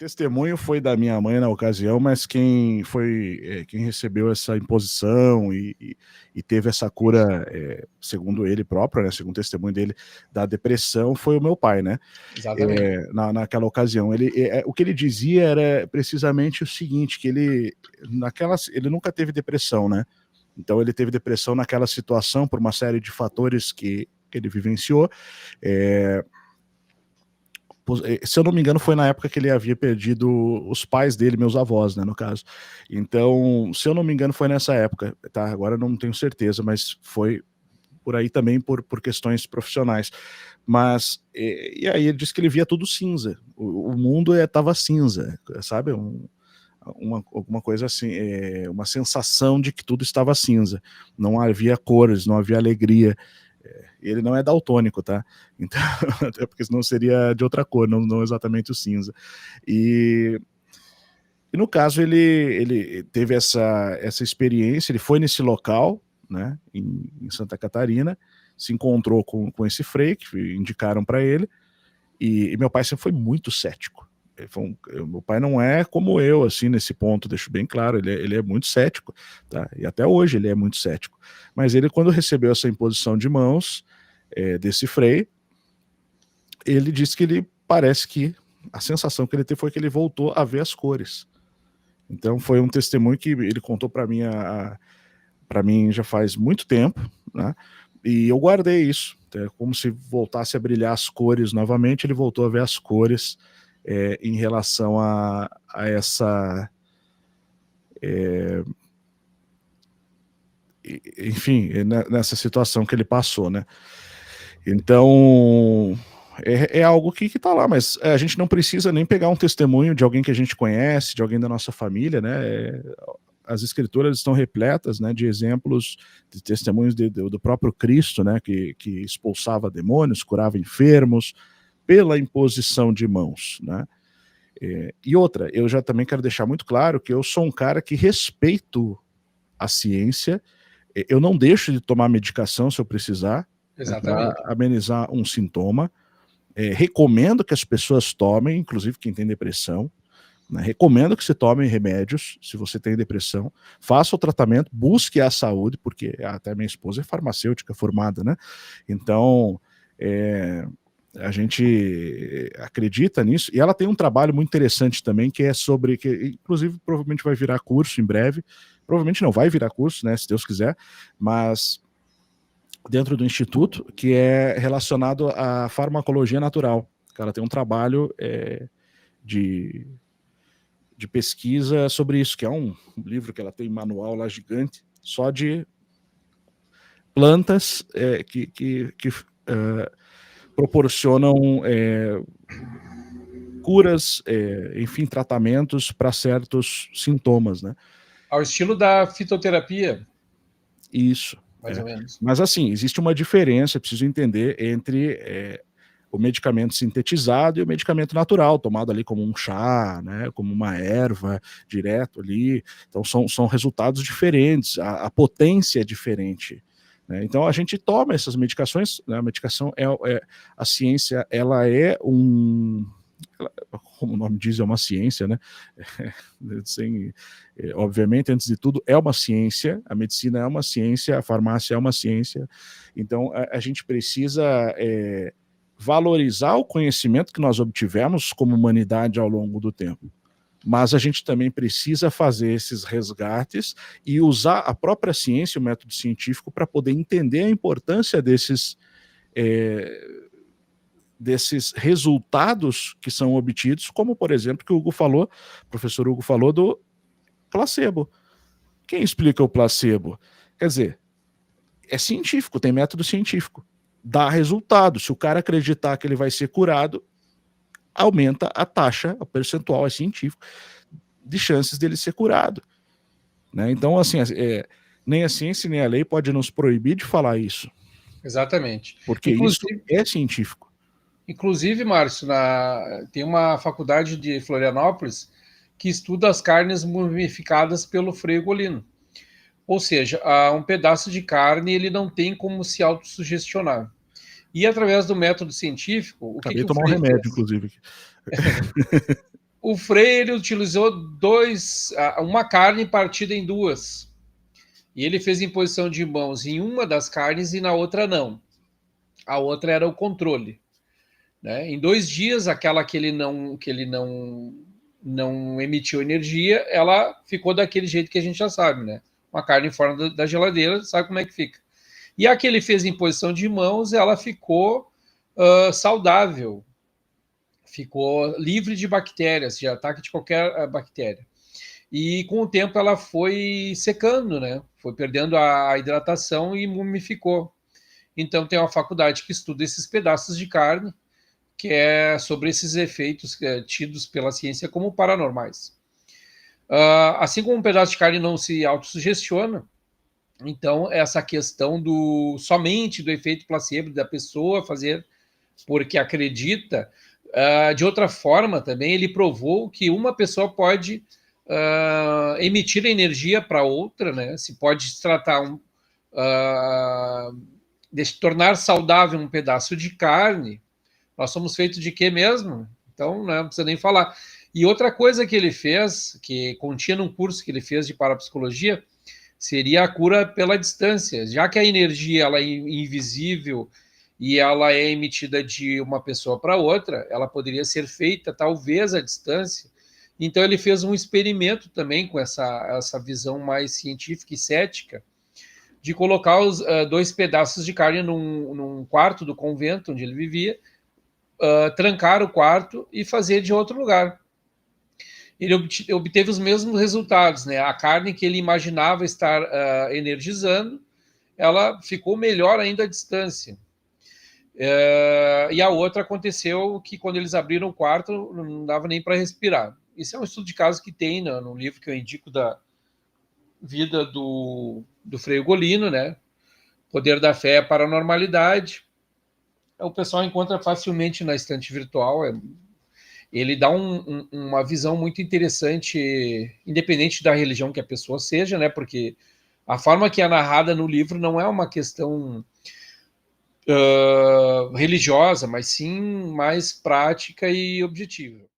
testemunho foi da minha mãe na ocasião, mas quem recebeu essa imposição e teve essa cura, segundo ele próprio, né, segundo o testemunho dele, da depressão, foi o meu pai, né? Exatamente. Naquela ocasião. O que ele dizia era precisamente o seguinte, que ele nunca teve depressão, né? Então ele teve depressão naquela situação por uma série de fatores que ele vivenciou. Se eu não me engano, foi na época que ele havia perdido os pais dele, meus avós, né, no caso. Então, se eu não me engano, foi nessa época, tá? Agora não tenho certeza, mas foi por aí também por questões profissionais. Mas, e aí ele disse que ele via tudo cinza. O mundo estava cinza, sabe? Alguma coisa assim, uma sensação de que tudo estava cinza. Não havia cores, não havia alegria. Ele não é daltônico, tá? Então, até porque senão seria de outra cor, não exatamente o cinza. E no caso, ele teve essa experiência, ele foi nesse local, né, em Santa Catarina, se encontrou com esse frei, que indicaram para ele, e meu pai sempre foi muito cético. Meu pai não é como eu, assim, nesse ponto, deixo bem claro, ele é muito cético, tá? E até hoje ele é muito cético. Mas ele, quando recebeu essa imposição de mãos desse frei, ele disse que parece que a sensação que ele teve foi que ele voltou a ver as cores. Então foi um testemunho que ele contou para mim para mim já faz muito tempo, né? E eu guardei isso, como se voltasse a brilhar as cores novamente. Ele voltou a ver as cores em relação a essa, enfim, nessa situação que ele passou, né? Então é algo que está lá, mas a gente não precisa nem pegar um testemunho de alguém que a gente conhece, de alguém da nossa família, né? As escrituras estão repletas, né, de exemplos, de testemunhos do próprio Cristo, né, que expulsava demônios, curava enfermos, pela imposição de mãos, né? E outra, eu já também quero deixar muito claro que eu sou um cara que respeito a ciência, eu não deixo de tomar medicação se eu precisar, né, para amenizar um sintoma, recomendo que as pessoas tomem, inclusive quem tem depressão, né, recomendo que você tome remédios se você tem depressão, faça o tratamento, busque a saúde, porque até minha esposa é farmacêutica formada, né? Então, a gente acredita nisso, e ela tem um trabalho muito interessante também, que é sobre, que inclusive provavelmente vai virar curso em breve, provavelmente não vai virar curso, né, se Deus quiser, mas dentro do instituto, que é relacionado à farmacologia natural. Ela tem um trabalho de pesquisa sobre isso, que é um livro que ela tem, manual lá gigante, só de plantas que proporcionam curas, enfim, tratamentos para certos sintomas, né? Ao estilo da fitoterapia. Isso. Mais ou menos. Mas assim, existe uma diferença, preciso entender, entre o medicamento sintetizado e o medicamento natural, tomado ali como um chá, né, como uma erva, direto ali. Então são resultados diferentes, a potência é diferente. Né? Então a gente toma essas medicações, né, a medicação a ciência, ela é como o nome diz, é uma ciência, né? Obviamente, antes de tudo, é uma ciência, a medicina é uma ciência, a farmácia é uma ciência, então a gente precisa valorizar o conhecimento que nós obtivemos como humanidade ao longo do tempo. Mas a gente também precisa fazer esses resgates e usar a própria ciência, o método científico, para poder entender a importância desses resultados que são obtidos, como, por exemplo, que o professor Hugo falou do placebo. Quem explica o placebo? Quer dizer, é científico, tem método científico. Dá resultado. Se o cara acreditar que ele vai ser curado, aumenta a taxa, o percentual, é científico, de chances dele ser curado. Né? Então, assim, nem a ciência nem a lei pode nos proibir de falar isso. Exatamente. Porque isso é científico. Inclusive, Márcio, tem uma faculdade de Florianópolis que estuda as carnes mumificadas pelo Frei Ugolino. Ou seja, um pedaço de carne ele não tem como se autossugestionar. E através do método científico, o que o tomar um remédio, inclusive. O Frei ele utilizou uma carne partida em duas. E ele fez imposição de mãos em uma das carnes e na outra não. A outra era o controle. Né? Em 2 dias, aquela que ele não emitiu energia, ela ficou daquele jeito que a gente já sabe, né? Uma carne fora da geladeira, sabe como é que fica. E a que ele fez em posição de mãos, ela ficou saudável, ficou livre de bactérias, de ataque de qualquer bactéria. E com o tempo ela foi secando, né? Foi perdendo a hidratação e mumificou. Então tem uma faculdade que estuda esses pedaços de carne, que é sobre esses efeitos tidos pela ciência como paranormais. Assim como um pedaço de carne não se autossugestiona, então essa questão somente do efeito placebo da pessoa fazer porque acredita, de outra forma também ele provou que uma pessoa pode emitir energia para outra, né? Se pode se tratar de tornar saudável um pedaço de carne. Nós somos feitos de quê mesmo? Então, não precisa nem falar. E outra coisa que ele fez, que continha num curso que ele fez de parapsicologia, seria a cura pela distância. Já que a energia ela é invisível e ela é emitida de uma pessoa para outra, ela poderia ser feita talvez à distância. Então ele fez um experimento também com essa visão mais científica e cética, de colocar os 2 pedaços de carne num quarto do convento onde ele vivia, trancar o quarto e fazer de outro lugar. Ele obteve os mesmos resultados, né? A carne que ele imaginava estar energizando, ela ficou melhor ainda à distância. E a outra aconteceu que quando eles abriram o quarto, não dava nem para respirar. Isso é um estudo de caso que tem no livro que eu indico da vida do Frei Ugolino, né? Poder da Fé e a Paranormalidade. O pessoal encontra facilmente na estante virtual. Ele dá uma visão muito interessante, independente da religião que a pessoa seja, né? Porque a forma que é narrada no livro não é uma questão religiosa, mas sim mais prática e objetiva.